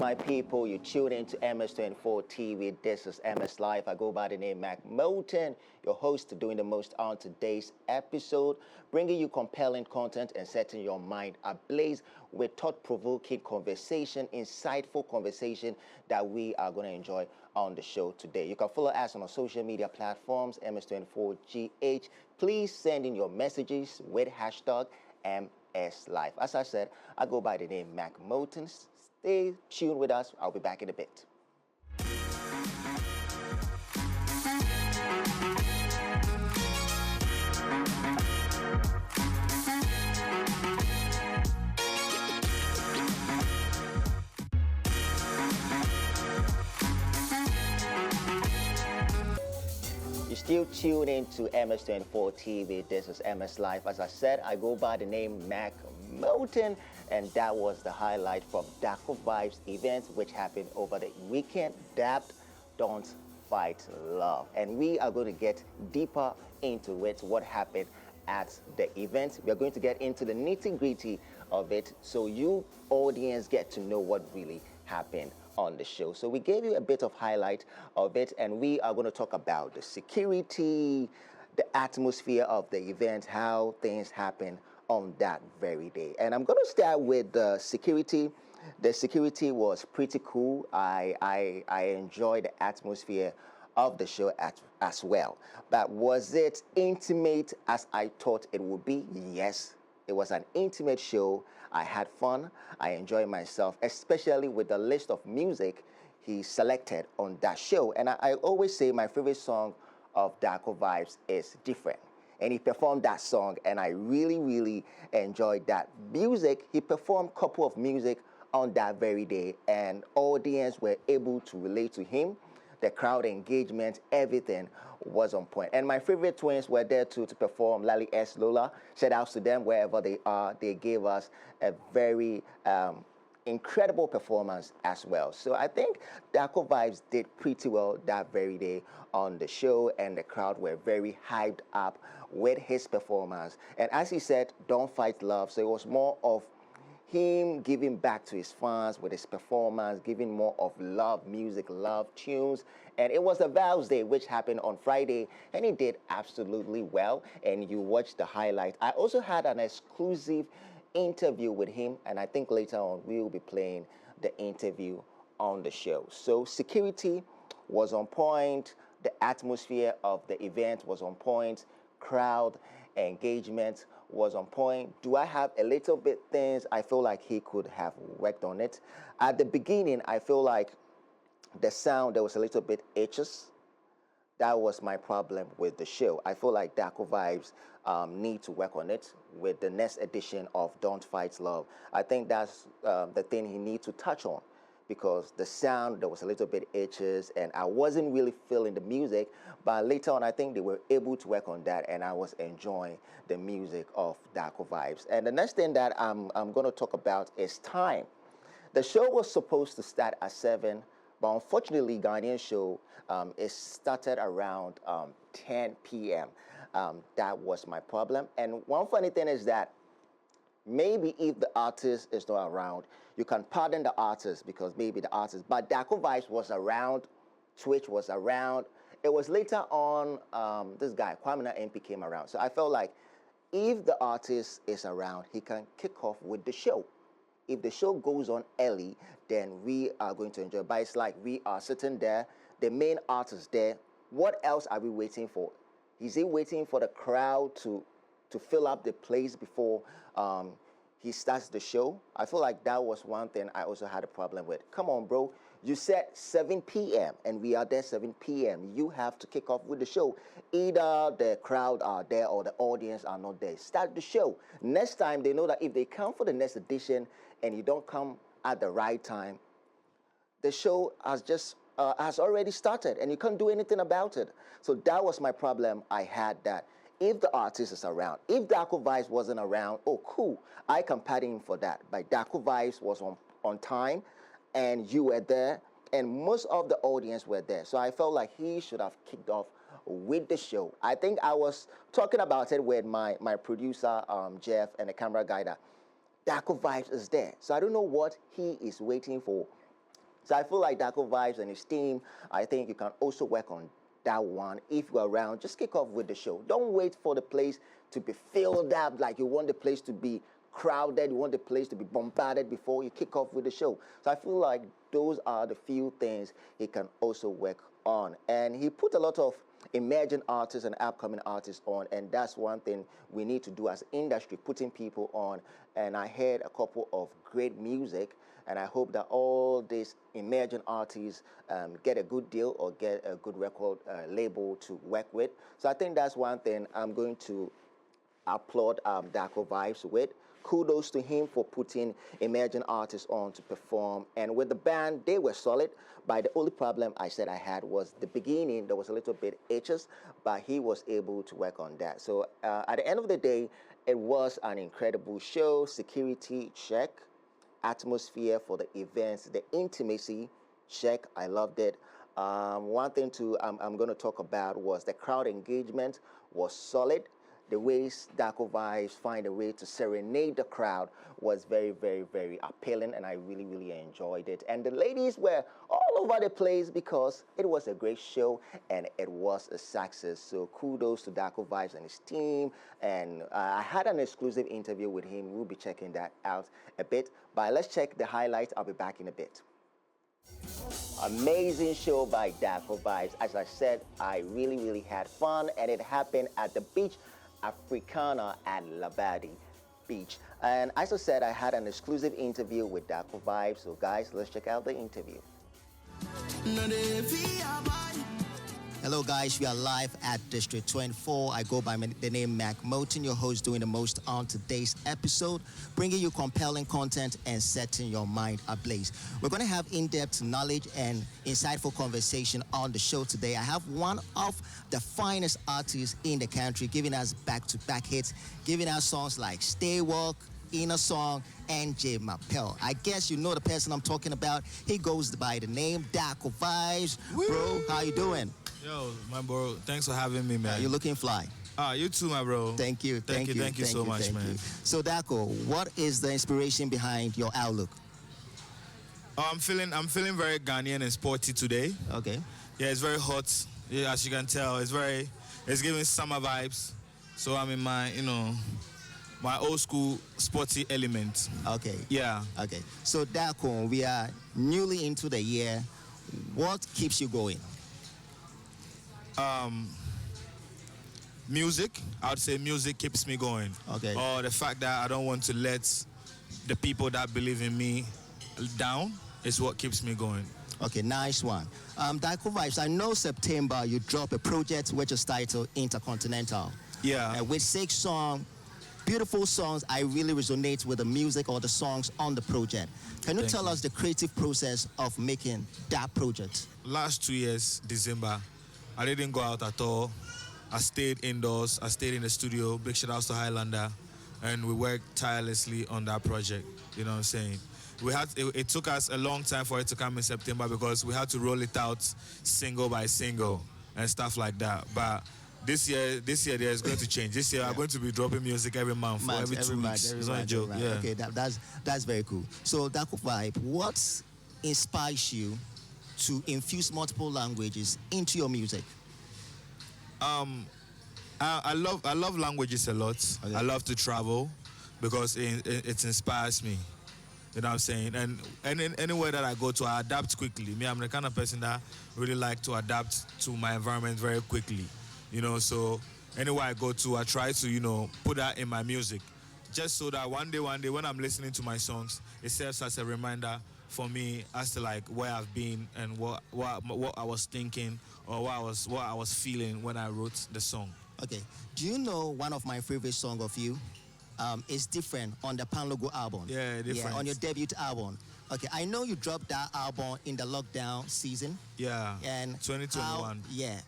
my people? You tuned into MS24 TV. This is MS Live. I go by the name Mark Motin, your host, doing the most on today's episode, bringing you compelling content and setting your mind ablaze with thought-provoking conversation, insightful conversation that we are going to enjoy on the show today. You can follow us on our social media platforms, MS24GH. Please send in your messages with hashtag MSLive. As I said, I go by the name Mark Motin. Stay tuned with us. I'll be back in a bit. You're still tuned in to MS24 TV. This is MS Live. As I said, I go by the name Mark Motin, and that was the highlight from Darkovibes event, which happened over the weekend. Dapped, Don't Fight Love. And we are going to get deeper into it, what happened at the event. We are going to get into the nitty-gritty of it, so you audience get to know what really happened on the show. So we gave you a bit of highlight of it, and we are going to talk about the security, the atmosphere of the event, how things happen on that very day. And I'm going to start with the security. The security was pretty cool. I enjoyed the atmosphere of the show as well. But was it intimate as I thought it would be? Yes. It was an intimate show. I had fun. I enjoyed myself, especially with the list of music he selected on that show. And I always say my favorite song of Darkovibes is Different. And he performed that song, and I really, really enjoyed that music. He performed a couple of music on that very day, and audience were able to relate to him. The crowd engagement, everything was on point. And my favorite twins were there too to perform, Lali S. Lola. Shout outs to them wherever they are. They gave us a very incredible performance as well. So I think Darkovibes did pretty well that very day on the show, and the crowd were very hyped up with his performance. And as he said, don't fight love. So it was more of him giving back to his fans with his performance, giving more of love music, love tunes. And it was the Vows Day, which happened on Friday, and he did absolutely well. And you watched the highlight. I also had an exclusive interview with him, and I think later on we will be playing the interview on the show. So security was on point. The atmosphere of the event was on point. Crowd engagement was on point. Do I have a little bit things I feel like he could have worked on it? At the beginning, I feel like the sound, there was a little bit itches. That was my problem with the show. I feel like Darkovibes need to work on it with the next edition of Don't Fight Love. I think that's the thing he needs to touch on, because the sound, there was a little bit itches, and I wasn't really feeling the music. But later on, I think they were able to work on that, and I was enjoying the music of Darkovibes. And the next thing that I'm going to talk about is time. The show was supposed to start at 7, but unfortunately, Ghanaian show, it started around 10 p.m. That was my problem. And one funny thing is that maybe if the artist is not around, you can pardon the artist because maybe the artist, but Darkovibes was around, Twitch was around. It was later on, this guy, Kwamina MP, came around. So I felt like if the artist is around, he can kick off with the show. If the show goes on early, then we are going to enjoy. But it's like we are sitting there, the main artist there. What else are we waiting for? Is he waiting for the crowd to fill up the place before he starts the show? I feel like that was one thing I also had a problem with. Come on, bro. You said 7 p.m. and we are there 7 p.m. You have to kick off with the show. Either the crowd are there or the audience are not there. Start the show. Next time, they know that if they come for the next edition and you don't come at the right time, the show has already started and you can't do anything about it. So that was my problem. I had that. If the artist is around, if Darkovibes wasn't around, oh, cool, I can pardon him for that. But Darkovibes was on time, and you were there, and most of the audience were there. So I felt like he should have kicked off with the show. I think I was talking about it with my producer, Jeff, and the camera guy, that Darkovibes is there. So I don't know what he is waiting for So I feel like Darkovibes and his team, I think you can also work on that one. If you're around, just kick off with the show. Don't wait for the place to be filled up, like you want the place to be crowded, you want the place to be bombarded before you kick off with the show. So I feel like those are the few things he can also work on. And he put a lot of emerging artists and upcoming artists on, and that's one thing we need to do as industry, putting people on. And I heard a couple of great music, and I hope that all these emerging artists get a good deal or get a good record label to work with. So I think that's one thing I'm going to applaud Darkovibes with. Kudos to him for putting emerging artists on to perform. And with the band, they were solid. But the only problem I said I had was the beginning. There was a little bit itches, but he was able to work on that. So at the end of the day, it was an incredible show. Security, check. Atmosphere for the events, the intimacy, check. I loved it. One thing I'm going to talk about was the crowd engagement was solid. The ways Darkovibes find a way to serenade the crowd was very, very, very appealing, and I really, really enjoyed it. And the ladies were all over the place because it was a great show and it was a success. So kudos to Darkovibes and his team. And I had an exclusive interview with him. We'll be checking that out a bit. But let's check the highlights. I'll be back in a bit. Amazing show by Darkovibes. As I said, I really, really had fun, and it happened at the beach Africana at Labadi Beach. And as I said, I had an exclusive interview with Darkovibes. So guys, let's check out the interview. Hello guys, we are live at District 24. I go by the name Mark Motin, your host, doing the most on today's episode, bringing you compelling content and setting your mind ablaze. We're going to have in-depth knowledge and insightful conversation on the show today. I have one of the finest artists in the country giving us back-to-back hits, giving us songs like Stay Walk, Inner Song, and J. Mapel. I guess you know the person I'm talking about. He goes by the name Darkovibes. Bro, how you doing? Yo, my bro, thanks for having me, man. You're looking fly. You too, my bro. Thank you. Thank you so much, man. So, Darko, what is the inspiration behind your outlook? I'm feeling very Ghanaian and sporty today. Okay. Yeah, it's very hot. Yeah, as you can tell, it's giving summer vibes. So I'm in my, my old school sporty element. Okay. Yeah. Okay. So, Darko, we are newly into the year. What keeps you going? Music. I would say music keeps me going. Okay. Or the fact that I don't want to let the people that believe in me down is what keeps me going. Okay, nice one. Darkovibes, I know September you drop a project which is titled Intercontinental. Yeah. With 6 songs, beautiful songs. I really resonate with the music or the songs on the project. Can you tell us the creative process of making that project? Last 2 years, December, I didn't go out at all. I stayed indoors. I stayed in the studio. Big shout outs to Highlander. And we worked tirelessly on that project. You know what I'm saying? It took us a long time for it to come in September because we had to roll it out single by single and stuff like that. But this year there's going to change. This year I'm going to be dropping music every month, every 2 weeks. It's not a joke. Yeah. Okay, that's very cool. So Darkovibes, what inspires you to infuse multiple languages into your music? I love languages a lot. Okay. I love to travel because it inspires me. You know what I'm saying? And anywhere that I go to, I adapt quickly. Me, I'm the kind of person that really like to adapt to my environment very quickly. So anywhere I go to, I try to, put that in my music. Just so that one day when I'm listening to my songs, it serves as a reminder for me as to like where I've been and what I was thinking or what I was feeling when I wrote the song. Okay. Do you know one of my favorite songs of you? It's different on the Pan Logo album. Yeah, different. Yeah, on your debut album. Okay, I know you dropped that album in the lockdown season. Yeah. And 2021.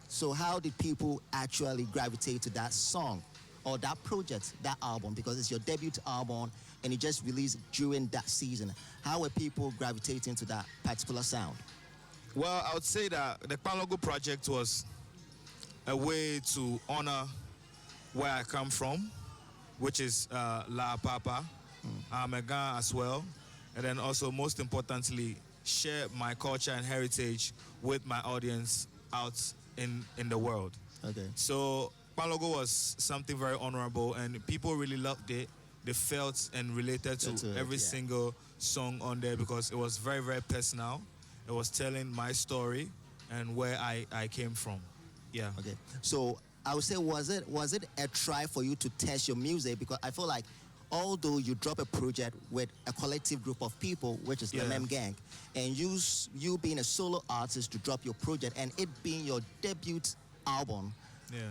So how did people actually gravitate to that song or that project, that album? Because it's your debut album and you just released during that season. How were people gravitating to that particular sound? Well, I would say that the Pan Logo project was a way to honor where I come from, which is La Papa. I'm a Ghana as well. And then also, most importantly, share my culture and heritage with my audience out in the world. Okay. So Palogo was something very honorable, and people really loved it. They felt and related to every single song on there because it was very, very personal. It was telling my story and where I came from. Yeah. Okay. So I would say, was it a try for you to test your music? Because I feel like although you drop a project with a collective group of people, which is the Mem Gang, and you being a solo artist to drop your project and it being your debut album,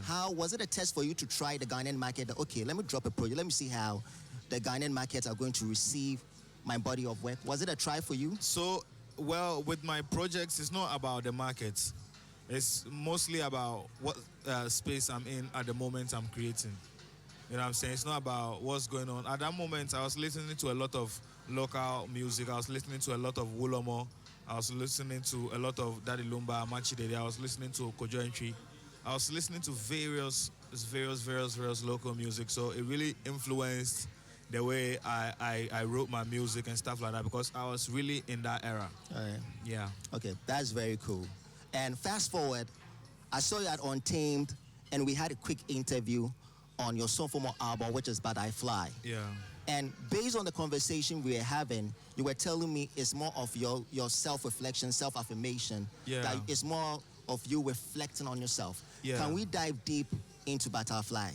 how was it a test for you to try the Ghanaian market? That, okay, let me drop a project. Let me see how the Ghanaian markets are going to receive my body of work. Was it a try for you? So, well, with my projects, it's not about the markets. It's mostly about what space I'm in at the moment I'm creating. You know what I'm saying? It's not about what's going on. At that moment, I was listening to a lot of local music. I was listening to a lot of Wulomo. I was listening to a lot of Daddy Lumba, Machidede. I was listening to Kojo Entry. I was listening to various local music. So it really influenced the way I wrote my music and stuff like that because I was really in that era. Yeah. Okay, that's very cool. And fast forward, I saw you at Untamed, and we had a quick interview on your sophomore album, which is But I Fly. Yeah. And based on the conversation we were having, you were telling me it's more of your self-reflection, self-affirmation. Yeah. That it's more of you reflecting on yourself. Yeah. Can we dive deep into Butterfly?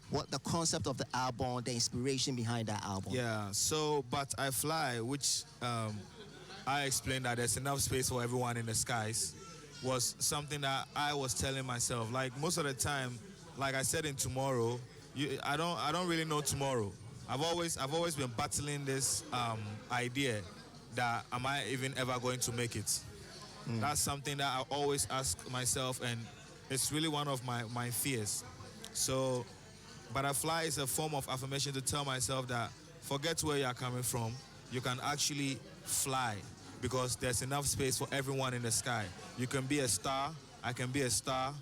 What the concept of the album, the inspiration behind that album? Yeah, so But I Fly, which I explained that there's enough space for everyone in the skies, was something that I was telling myself. Like most of the time, like I said in Tomorrow, I don't really know tomorrow. I've always been battling this idea that am I even ever going to make it? That's something that I always ask myself, and it's really one of my fears. So Butterfly is a form of affirmation to tell myself that forget where you're coming from, you can actually fly because there's enough space for everyone in the sky. You can be a star, I can be a star,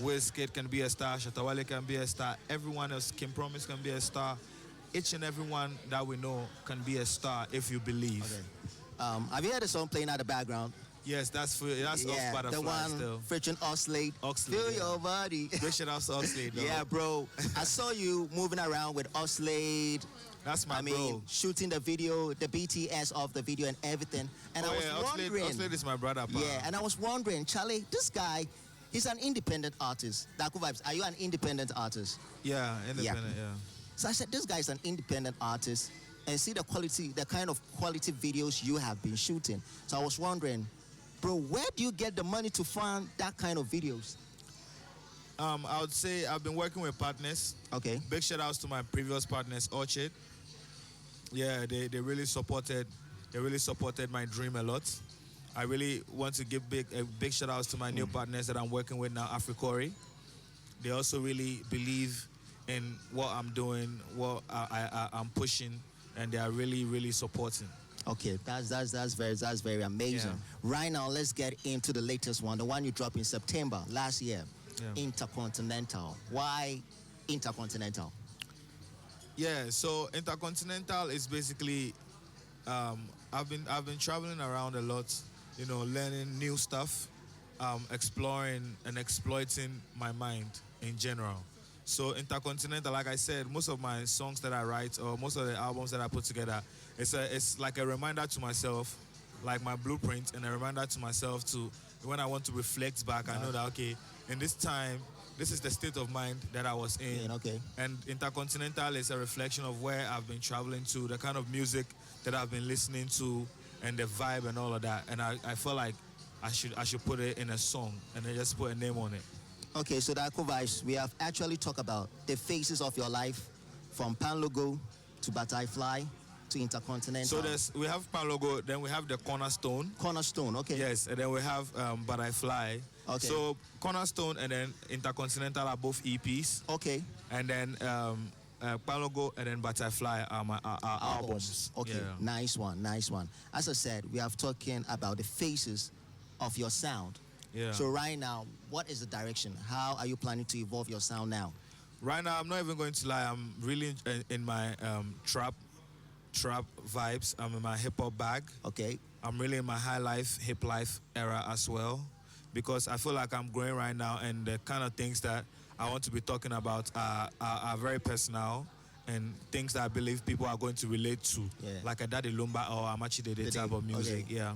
Wizkid can be a star, Shatawale can be a star, everyone else, Kim Promise can be a star. Each and every one that we know can be a star if you believe. Okay. Have you heard the song playing at the background? Yes, that's off Butterfly the one still. featuring Oxlade. Feel your body. Big shout out to Oxlade, though. Yeah, bro. I saw you moving around with Oxlade. That's my bro. Shooting the video, the BTS of the video and everything. And I was wondering. Oxlade is my brother, pa. Yeah, and I was wondering, Charlie, this guy, he's an independent artist. Darkovibes, are you an independent artist? Yeah, independent, yeah. So I said, this guy is an independent artist, and see the quality, the kind of quality videos you have been shooting. So I was wondering, bro, where do you get the money to fund that kind of videos? I would say I've been working with partners. Okay. Big shout outs to my previous partners, Orchard. Yeah, they really supported my dream a lot. I really want to give big shout outs to my new partners that I'm working with now, Africori. They also really believe in what I'm doing, what I'm pushing, and they are really supporting. Okay, that's very amazing. Yeah. Right now, let's get into the latest one, the one you dropped in September last year, Intercontinental. Why Intercontinental? Yeah, so Intercontinental is basically I've been traveling around a lot, learning new stuff, exploring and exploiting my mind in general. So Intercontinental, like I said, most of my songs that I write or most of the albums that I put together, it's like a reminder to myself, like my blueprint, and a reminder to myself to when I want to reflect back, I know that okay, in this time, this is the state of mind that I was in. Okay. And Intercontinental is a reflection of where I've been traveling to, the kind of music that I've been listening to, and the vibe and all of that. And I feel like I should put it in a song and then just put a name on it. Okay, so Darkovibes, we have actually talked about the phases of your life, from Pan Logo to Butterfly to Intercontinental. So we have Pan Logo, then we have the Cornerstone. Cornerstone, okay. Yes, and then we have Butterfly. Okay. So Cornerstone and then Intercontinental are both EPs. Okay. And then Pan Logo and then Butterfly are my albums. Okay, Yeah. nice one. As I said, we are talking about the phases of your sound. Yeah. So right now, what is the direction? How are you planning to evolve your sound now? Right now, I'm not even going to lie. I'm really in my trap vibes. I'm in my hip hop bag. Okay. I'm really in my high life, hip life era as well, because I feel like I'm growing right now, and the kind of things that I want to be talking about are very personal and things that I believe people are going to relate to, like a Daddy Lumba or Amachi Dede type of music. Okay. Yeah.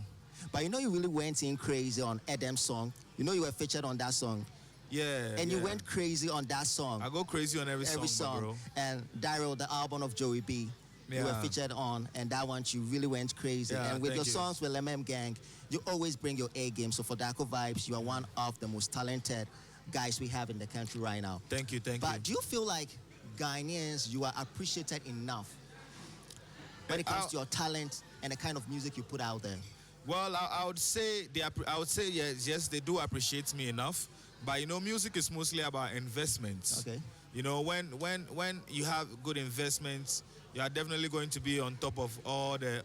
But you really went in crazy on Edem's song. You were featured on that song. Yeah. And you went crazy on that song. I go crazy on every song, bro. And Daryl, the album of Joey B, you were featured on, and that one you really went crazy. Yeah, and with your songs with MM Gang, you always bring your A game. So for Darkovibes, you are one of the most talented guys we have in the country right now. Thank you. But do you feel like Ghanaians, you are appreciated enough when it comes to your talent and the kind of music you put out there? Well, I would say yes, they do appreciate me enough. But music is mostly about investments. Okay. When you have good investments, you are definitely going to be on top of all the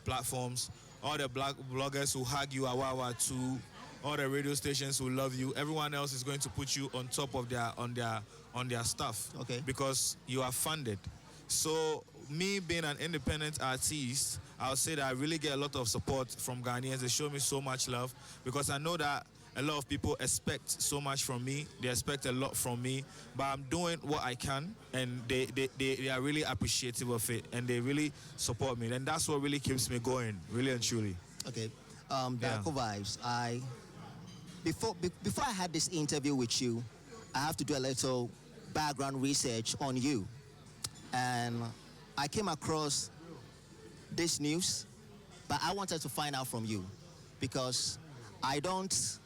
platforms, all the bloggers who hug you, awawa too, all the radio stations who love you. Everyone else is going to put you on top of their stuff. Okay. Because you are funded. So me being an independent artist, I'll say that I really get a lot of support from Ghanaians. They show me so much love because I know that a lot of people expect so much from me. They expect a lot from me, but I'm doing what I can, and they are really appreciative of it, and they really support me. And that's what really keeps me going, really and truly. Okay. Darkovibes, before I had this interview with you, I have to do a little background research on you. And I came across this news, but I wanted to find out from you because I don't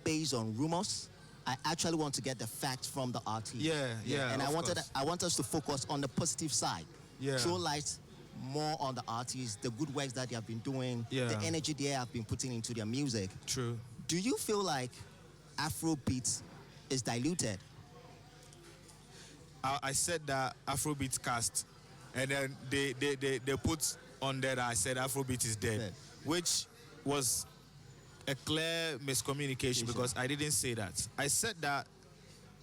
base on rumors. I actually want to get the facts from the artist. Yeah. And I want us to focus on the positive side. Yeah. Throw light more on the artists, the good works that they have been doing, the energy they have been putting into their music. True. Do you feel like Afrobeat is diluted? I said that Afrobeat cast, and then they put on there that I said Afrobeat is dead, which was a clear miscommunication because I didn't say that. I said that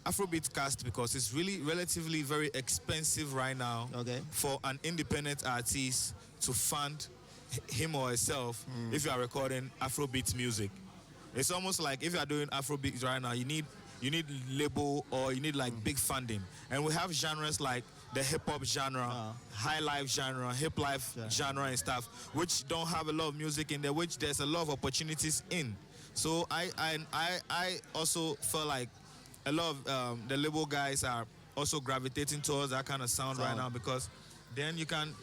Afrobeat cast because it's really relatively very expensive right now for an independent artist to fund him or herself if you are recording Afrobeat music. It's almost like if you are doing Afrobeat right now, you need label or you need like big funding. And we have genres like the hip-hop genre, high life genre, hip life genre and stuff, which don't have a lot of music in there, which there's a lot of opportunities in. So I also felt like a lot of the label guys are also gravitating towards that kind of sound right now because then you can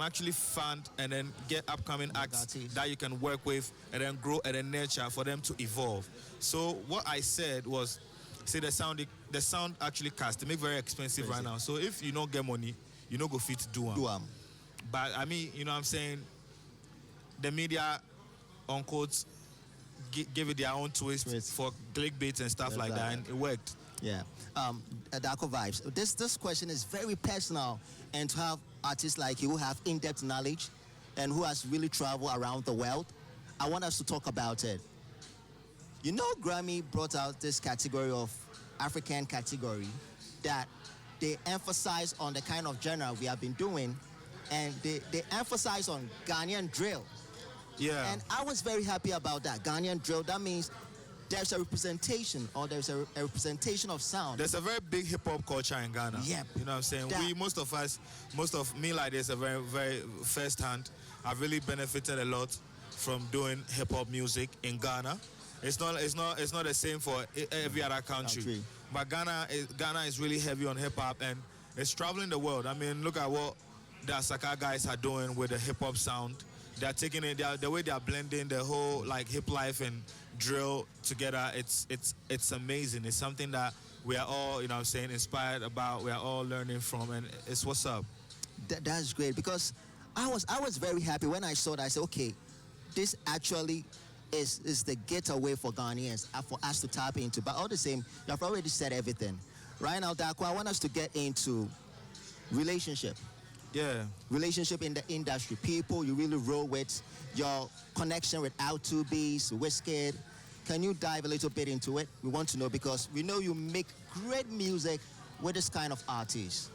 actually fund and then get upcoming acts that you can work with and then grow and then nurture for them to evolve. So what I said was, see the sound actually cast. They make very expensive right now. So if you don't get money, you don't go fit to do them. But I mean, you know what I'm saying? The media, on quotes, give it their own twist for clickbait and stuff like that, and it worked. Yeah. Darkovibes. This question is very personal, and to have artists like you who have in-depth knowledge and who has really traveled around the world, I want us to talk about it. Grammy brought out this category of African category that they emphasize on the kind of genre we have been doing, and they emphasize on Ghanaian drill. Yeah. And I was very happy about that. Ghanaian drill, that means there's a representation, or there's a representation of sound. There's a very big hip-hop culture in Ghana. Yep. You know what I'm saying? Most of me like this, a very, very first-hand. I've really benefited a lot from doing hip-hop music in Ghana. It's not the same for every other country. But Ghana is really heavy on hip-hop, and it's traveling the world. I mean, look at what the Asaka guys are doing with the hip-hop sound. They're taking it, the way they're blending the whole like hip life and drill together. It's amazing. It's something that we are all, you know what I'm saying, inspired about. We are all learning from, and it's what's up. That's great, because I was very happy when I saw that. I said, okay, this actually is the getaway for Ghanaians for us to tap into. But all the same, you have already said everything. Right now, Darko, I want us to get into relationship. Yeah. Relationship in the industry. People you really roll with, your connection with Out2Bs, Wizkid. Can you dive a little bit into it? We want to know, because we know you make great music with this kind of artists.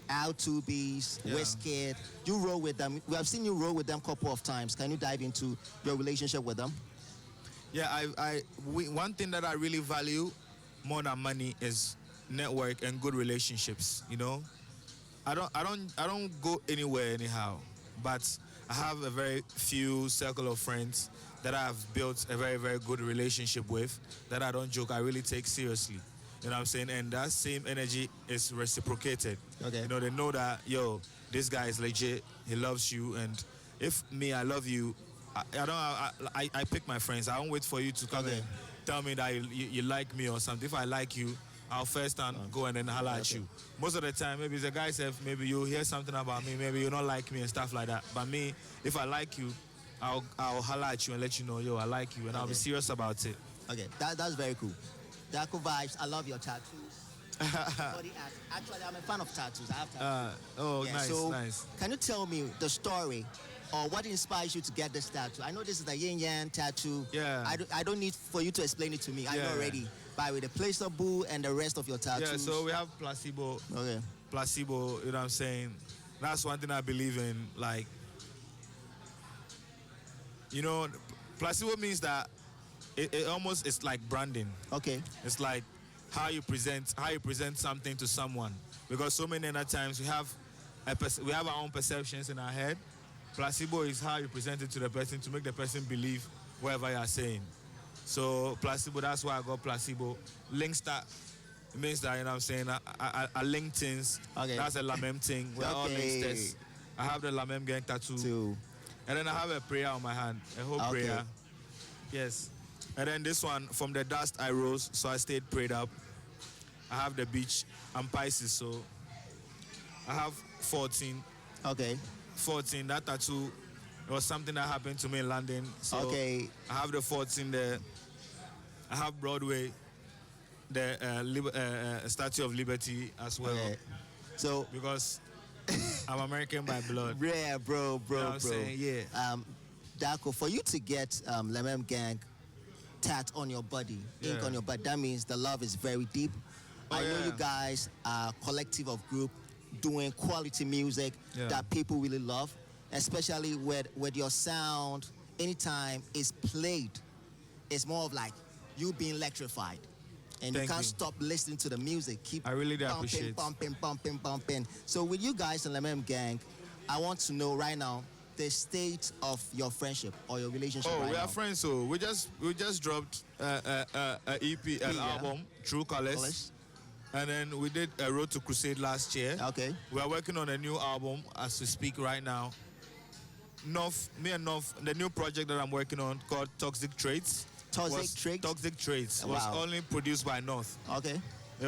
L2Bs, Yeah. Wizkid. You roll with them. We have seen you roll with them a couple of times. Can you dive into your relationship with them? Yeah, one thing that I really value more than money is network and good relationships. You know, I don't go anywhere anyhow, but I have a very few circle of friends that I have built a very, very good relationship with that I don't joke, I really take seriously. You know what I'm saying? And that same energy is reciprocated. Okay. You know, they know that, yo, this guy is legit, he loves you, and if me, I love you, I pick my friends. I don't wait for you to come and tell me that you like me or something. If I like you, I'll first go and then holler at you. Most of the time, maybe the guy says, maybe you hear something about me, maybe you don't like me and stuff like that. But me, if I like you, I'll holler at you and let you know, yo, I like you, and I'll be serious about it. Okay, that's very cool. Darkovibes, I love your tattoos. Actually, I'm a fan of tattoos. I have tattoos. Nice, so nice. Can you tell me the story or what inspires you to get this tattoo? I know this is the yin yang tattoo. Yeah. I don't need for you to explain it to me. I know already. By with the placeable and the rest of your tattoos. Yeah, so we have placebo. Okay. Placebo, you know what I'm saying? That's one thing I believe in. Like, you know, placebo means that it almost is like branding. Okay. It's like how you present something to someone. Because so many other times we have our own perceptions in our head. Placebo is how you present it to the person to make the person believe whatever you are saying. So placebo, that's why I got placebo. Linkstar, it means that, you know what I'm saying, I link things. Okay. That's a Lamem thing. We're all linksters. I have the Lamem gang tattoo. And then I have a prayer on my hand, a whole prayer. Yes. And then this one, from the dust I rose, so I stayed prayed up. I have the beach. I'm Pisces, so I have 14. Okay. 14, that tattoo, it was something that happened to me in London. So I have the 14 there. I have Broadway, the Statue of Liberty as well. Okay. So because I'm American by blood. Yeah, bro. You know what I'm saying? Yeah. Darko, for you to get Lamem Gang tat on your body, ink on your body, that means the love is very deep. I know you guys are a collective of group doing quality music that people really love, especially with your sound. Anytime it's played, it's more of like you being electrified. And you can't stop listening to the music. I really do appreciate pumping. So with you guys in Lamem Gang, I want to know right now the state of your friendship or your relationship right now. We are friends, so we just dropped an EP, an album, True Colors. And then we did a Road to Crusade last year. Okay. We are working on a new album as we speak right now. Me and North, the new project that I'm working on called Toxic Traits. Toxic Traits was only produced by North. Okay.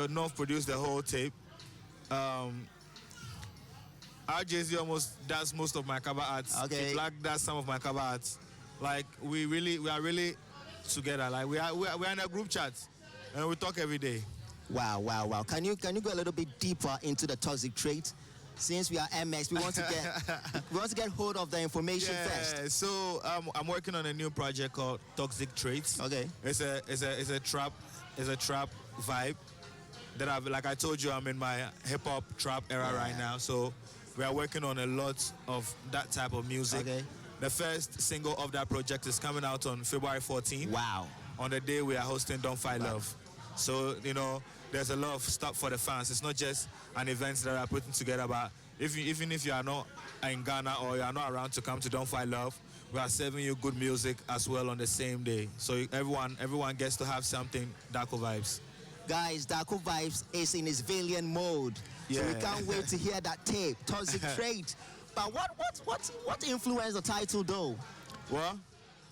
North produced the whole tape. RJZ almost does most of my cover arts. Okay. Black does some of my cover arts. Like we are really together. Like we are in a group chat and we talk every day. Wow. Can you go a little bit deeper into the toxic trait? Since we are MX, we want to get hold of the information first. So I'm working on a new project called Toxic Traits. Okay. It's a trap vibe that like I told you, I'm in my hip hop trap era right now. So we are working on a lot of that type of music. Okay. The first single of that project is coming out on February 14th. Wow. On the day we are hosting Don't Fight Love. So, you know, there's a lot of stuff for the fans. It's not just an event that we are putting together, but even if you are not in Ghana or you are not around to come to Don't Fight Love, we are serving you good music as well on the same day. So everyone gets to have something Darkovibes. Guys, Darkovibes is in his villain mode. So we can't wait to hear that tape, Toxic Trait. But what influenced the title though? What?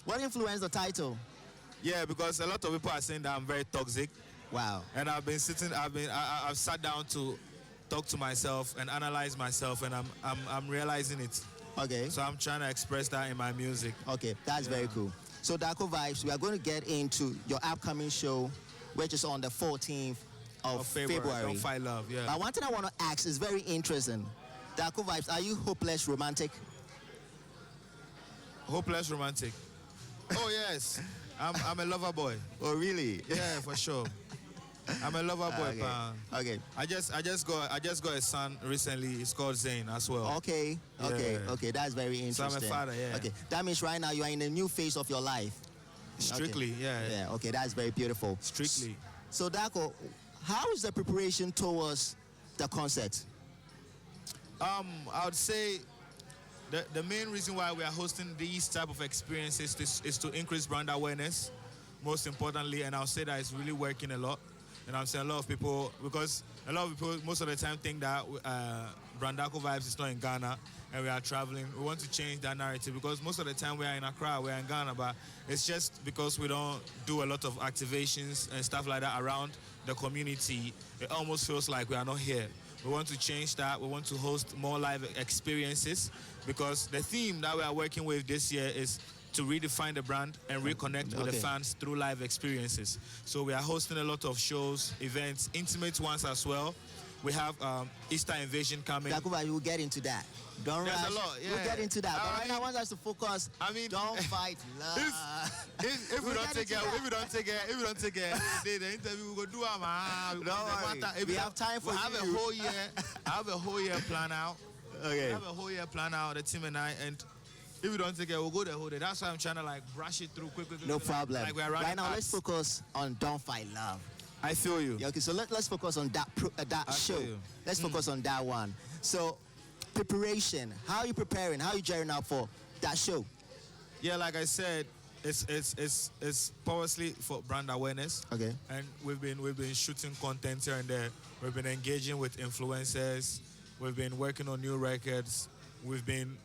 What influenced the title? Yeah, because a lot of people are saying that I'm very toxic. Wow. And I've sat down to talk to myself and analyze myself, and I'm realizing it. Okay. So I'm trying to express that in my music. Okay, that's very cool. So Darkovibes, we are going to get into your upcoming show, which is on the 14th of February. Don't Fight Love, yeah. But one thing I want to ask is very interesting. Darkovibes, are you hopeless romantic? Hopeless romantic. Oh yes. I'm a lover boy. Oh really? Yeah, for sure. I'm a lover boy, Okay. man. Okay. I just got a son recently. It's called Zane as well. Okay. Yeah. Okay. That's very So interesting. I'm a father, yeah. Okay. That means right now you are in a new phase of your life. Strictly, Okay. yeah. Yeah. Okay. That's very beautiful. Strictly. So Darko, how is the preparation towards the concert? I would say the main reason why we are hosting these type of experiences is to increase brand awareness, most importantly, and I'll say that it's really working a lot. And I'm saying a lot of people, because a lot of people most of the time think that Brand Darkovibes is not in Ghana and we are traveling. We want to change that narrative because most of the time we are in Accra, we are in Ghana, but it's just because we don't do a lot of activations and stuff like that around the community. It almost feels like we are not here. We want to change that. We want to host more live experiences because the theme that we are working with this year is to redefine the brand and reconnect with the fans through live experiences. So we are hosting a lot of shows, events, intimate ones as well. We have Easter Invasion coming. Darko, you will get into that. Don't There's rush. a lot, yeah. We'll get into that. But right now, I want us to focus. Don't fight love. If we don't take it, the interview we go do We have time for I have you. a whole year. I have a whole year plan out. Okay. I have a whole year plan out, the team and I, and if we don't take it, we'll go the whole day. That's why I'm trying to like brush it through quick. No problem. Like we're running Right now, acts. let's focus on Don't Fight Love. I feel you. Yeah, okay, so let's focus on that I show. feel you. Let's focus on that one. So, preparation. How are you preparing? How are you gearing up for that show? Yeah, like I said, it's purposely for brand awareness. Okay. And we've been shooting content here and there. We've been engaging with influencers. We've been working on new records. We've been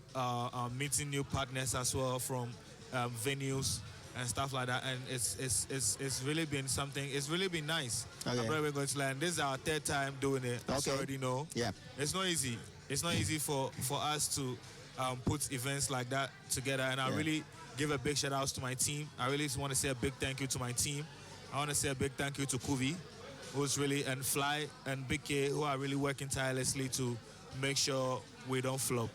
meeting new partners as well from venues and stuff like that. And it's really been something. It's really been nice. Okay. I'm probably going to learn. This is our third time doing it. As you already know. Yeah. It's not easy. It's not easy for us to put events like that together. And I really give a big shout out to my team. I really want to say a big thank you to my team. I want to say a big thank you to Kuvi, who's really, and Fly and Big K, who are really working tirelessly to make sure we don't flop.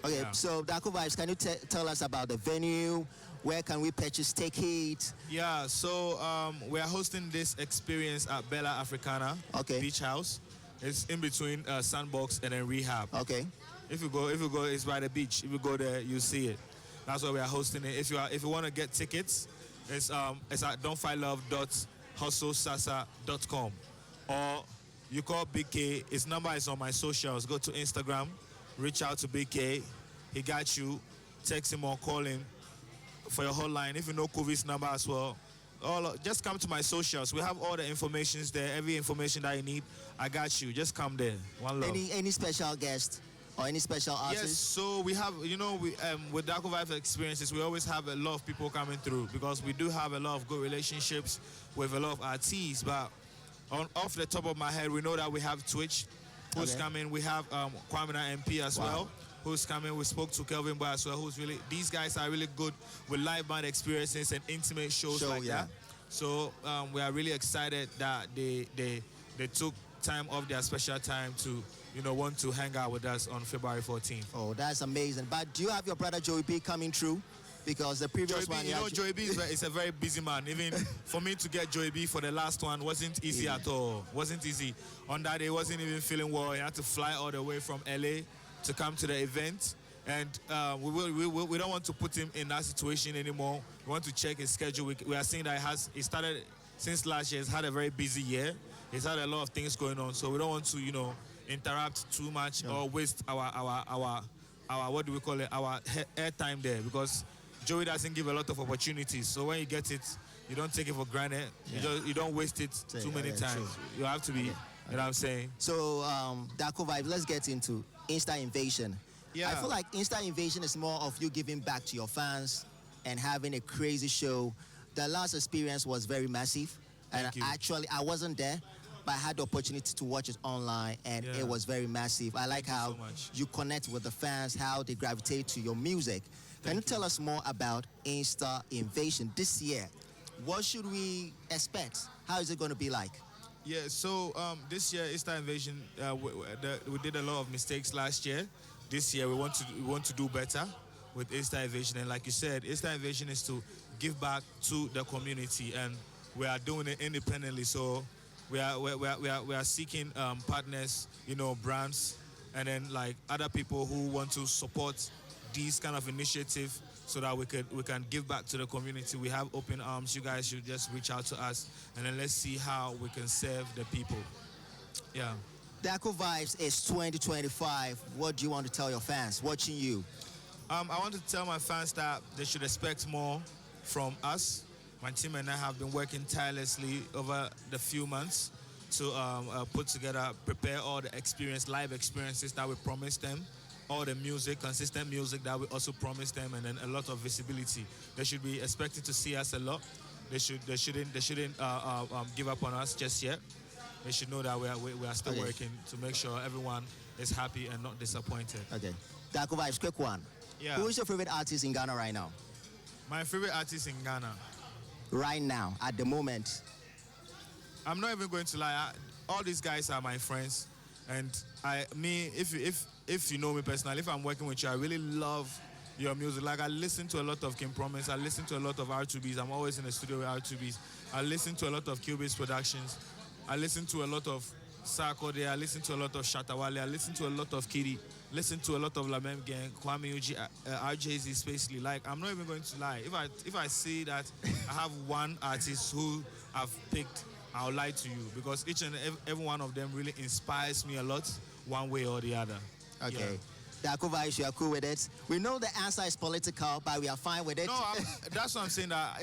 Okay, Yeah. so Darkovibes, can you tell us about the venue? Where can we purchase tickets? Yeah, so we are hosting this experience at Bella Africana Beach House. It's in between Sandbox and then Rehab. Okay. If you go, it's by the beach. If you go there, you see it. That's why we are hosting it. If you want to get tickets, it's at don'tfightlove.hustlesasa.com, or you call BK. His number is on my socials. Go to Instagram, reach out to BK. He got you. Text him or call him for your hotline. If you know Kuvi's number as well, just come to my socials. We have all the informations there. Every information that you need, I got you. Just come there. One love. Any special guest or any special artist? Yes, so we have, with Darkovibes experiences, we always have a lot of people coming through because we do have a lot of good relationships with a lot of artists. But off the top of my head, we know that we have Twitch, who's coming. We have Kwamina MP as well, who's coming. We spoke to Kelvin Boy as well, who's really, these guys are really good with live band experiences and intimate shows that. So we are really excited that they took time off their special time to want to hang out with us on February 14th. Oh, that's amazing. But do you have your brother Joey B coming through? Because the previous Joey B, one... Joey B is a very busy man. Even for me to get Joey B for the last one wasn't easy at all. Wasn't easy. On that day, wasn't even feeling well. He had to fly all the way from LA to come to the event. And we don't want to put him in that situation anymore. We want to check his schedule. We are seeing that he started since last year. He's had a very busy year. He's had a lot of things going on. So we don't want to, interrupt too much or waste our what do we call it, our airtime there, because Joey doesn't give a lot of opportunities. So when you get it, you don't take it for granted. You don't waste it too many times. True. You have to be, you know what I'm saying? So Darkovibes, let's get into Insta Invasion. Yeah. I feel like Insta Invasion is more of you giving back to your fans and having a crazy show. The last experience was very massive. And actually, I wasn't there, but I had the opportunity to watch it online, and it was very massive. I like how you connect with the fans, how they gravitate to your music. Can you tell us more about Insta Invasion this year? What should we expect? How is it going to be like? Yeah, so this year, Insta Invasion, we did a lot of mistakes last year. This year, we want to do better with Insta Invasion. And like you said, Insta Invasion is to give back to the community, and we are doing it independently. So we are seeking partners, brands, and then like other people who want to support these kind of initiative so that we can give back to the community. We have open arms. You guys should just reach out to us, and then let's see how we can serve the people. Yeah. Darkovibes is 2025. What do you want to tell your fans watching you? I want to tell my fans that they should expect more from us. My team and I have been working tirelessly over the few months to put together, prepare all the live experiences that we promised them, all the music, consistent music that we also promised them, and then a lot of visibility. They should be expecting to see us a lot. They shouldn't give up on us just yet. They should know that we are still working to make sure everyone is happy and not disappointed. Okay. Darkovibes, quick one. Yeah. Who is your favorite artist in Ghana right now? My favorite artist in Ghana. Right now, at the moment. I'm not even going to lie. All these guys are my friends, and if you know me personally, if I'm working with you, I really love your music. Like, I listen to a lot of Kim Promise. I listen to a lot of R2Bs. I'm always in the studio with R2Bs. I listen to a lot of Cubase Productions. I listen to a lot of Sarkodie. I listen to a lot of Shatawale. I listen to a lot of Kiddy. Listen to a lot of Lamem Gang, Kwame Uji, RJZ, especially. Like, I'm not even going to lie. If I say that I have one artist who I've picked, I'll lie to you, because each and every one of them really inspires me a lot, one way or the other. Okay. Yeah. Darkovibes, you are cool with it. We know the answer is political, but we are fine with it. No, that's what I'm saying. That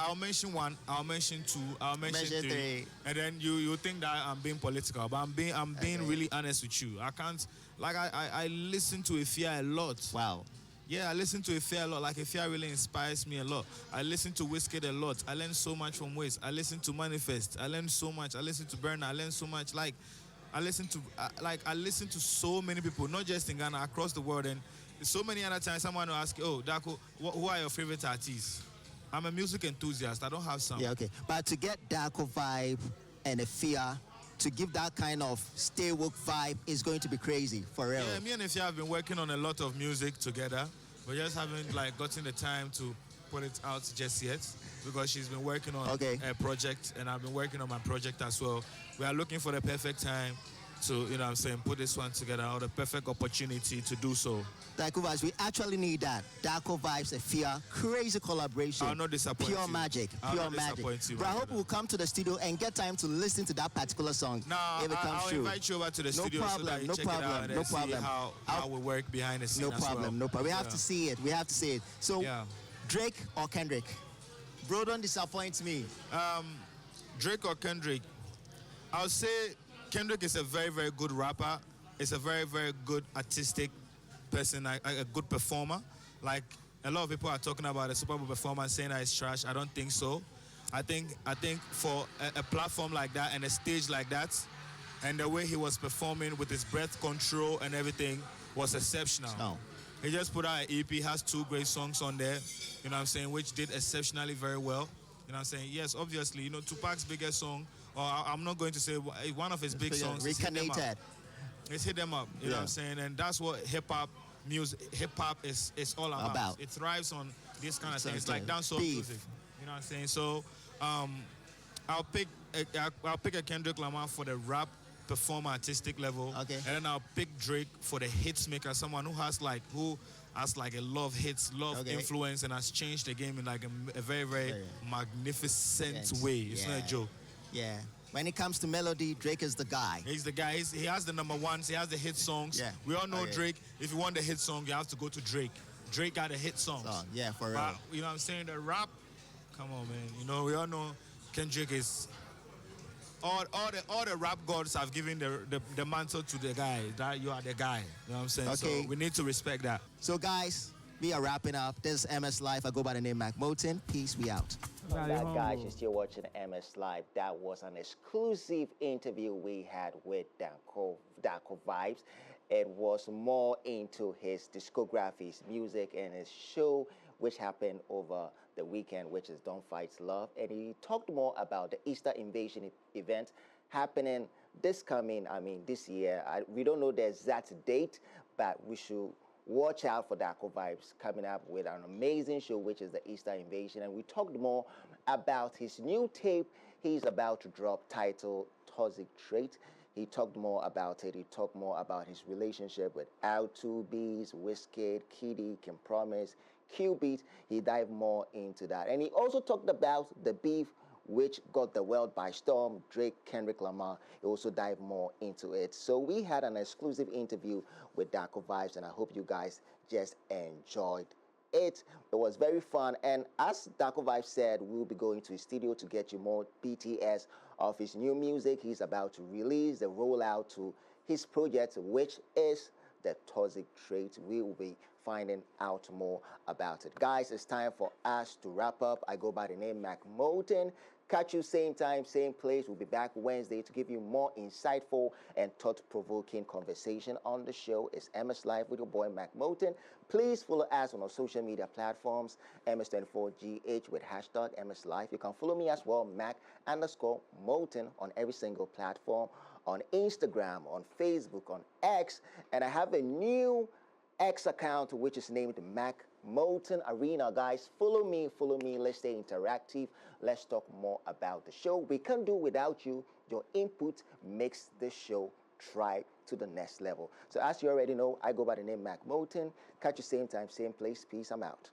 I'll mention one, I'll mention two, I'll mention three, and then you think that I'm being political, but I'm being really honest with you. I can't. Like, I listen to Ifya a lot. Wow. Yeah, I listen to Ifya a lot. Like, Ifya really inspires me a lot. I listen to Wizkid a lot. I learn so much from Wiz. I listen to Manifest. I learn so much. I listen to Burna. I learn so much. Like, I listen to so many people, not just in Ghana, across the world. And so many other times someone will ask, oh, Dako, who are your favorite artists? I'm a music enthusiast. I don't have some. Yeah, okay. But to get Darkovibes and Ifya to give that kind of stay woke vibe is going to be crazy, for real. Yeah, me and Ifya have been working on a lot of music together. We just haven't gotten the time to put it out just yet, because she's been working on a project and I've been working on my project as well. We are looking for the perfect time to, put this one together, or the perfect opportunity to do so. Darkovibes, we actually need that. Darkovibes, Ifya, crazy collaboration. I'll not disappoint Pure you. magic. Pure magic. You, but I hope we'll come to the studio and get time to listen to that particular song. No, I'll invite you over to the studio so that you check it out and see how we work behind the scenes. No problem. We have to see it. We have to see it. So, Drake or Kendrick? Bro, don't disappoint me. Drake or Kendrick? I'll say Kendrick is a very, very good rapper. It's a very, very good artistic person, a good performer. Like, a lot of people are talking about a Super Bowl performance, saying that it's trash. I don't think so. I think for a platform like that and a stage like that, and the way he was performing with his breath control and everything was exceptional. Oh. He just put out an EP, has 2 great songs on there, which did exceptionally very well. Yes, obviously, Tupac's biggest song, or I'm not going to say one of his big songs, Reincarnated. It's Hit Them Up, you know what I'm saying? And that's what hip-hop is all about. It thrives on this kind of thing. It's like dancehall music, you know what I'm saying? So I'll pick a Kendrick Lamar for the rap performer artistic level, and then I'll pick Drake for the hits maker, someone who has a lot of hits, influence, and has changed the game in like a very, very magnificent way. It's not a joke. Yeah. When it comes to melody, Drake is the guy. He's the guy. He has the number ones. He has the hit songs. Yeah. We all know Drake. If you want the hit song, you have to go to Drake. Drake got the hit songs. Yeah, for real. But, you know what I'm saying? The rap, come on, man. We all know Kendrick is... All the rap gods have given the mantle to the guy. That you are the guy. You know what I'm saying? Okay. So we need to respect that. So, guys, we are wrapping up. This is MXLIVE. I go by the name Mark Motin. Peace. We out. Welcome back, guys. You're still watching MXLIVE. That was an exclusive interview we had with Darkovibes. It was more into his discography, his music, and his show, which happened over the weekend, which is Don't Fight Love. And he talked more about the Easter Invasion event happening this year. We don't know the exact date, but we should watch out for Darkovibes coming up with an amazing show, which is the Easter Invasion. And we talked more about his new tape He's about to drop title Toxic Trait. He talked more about it. He talked more about his relationship with L2Bs, Wizkid, Kitty, Kim Promise, Q-Beat. He dived more into that. And he also talked about the beef which got the world by storm, Drake, Kendrick Lamar. He also dived more into it. So we had an exclusive interview with Darkovibes, and I hope you guys just enjoyed it. It was very fun, and as Darkovibes said, we'll be going to his studio to get you more BTS of his new music. He's about to release the rollout to his project, which is the Toxic Trait. We will be finding out more about it. Guys, it's time for us to wrap up. I go by the name Mark Motin. Catch you same time, same place. We'll be back Wednesday to give you more insightful and thought-provoking conversation on the show. It's MS Live with your boy Mark Motin. Please follow us on our social media platforms, MS24GH with hashtag MS Live. You can follow me as well, Mac_Motin on every single platform, on Instagram, on Facebook, on X, and I have a new X account which is named Mark Motin Arena. Guys, follow me, let's stay interactive, let's talk more about the show. We can't do without you. Your input makes the show try to the next level. So as you already know, I go by the name Mark Motin. Catch you same time, same place. Peace, I'm out.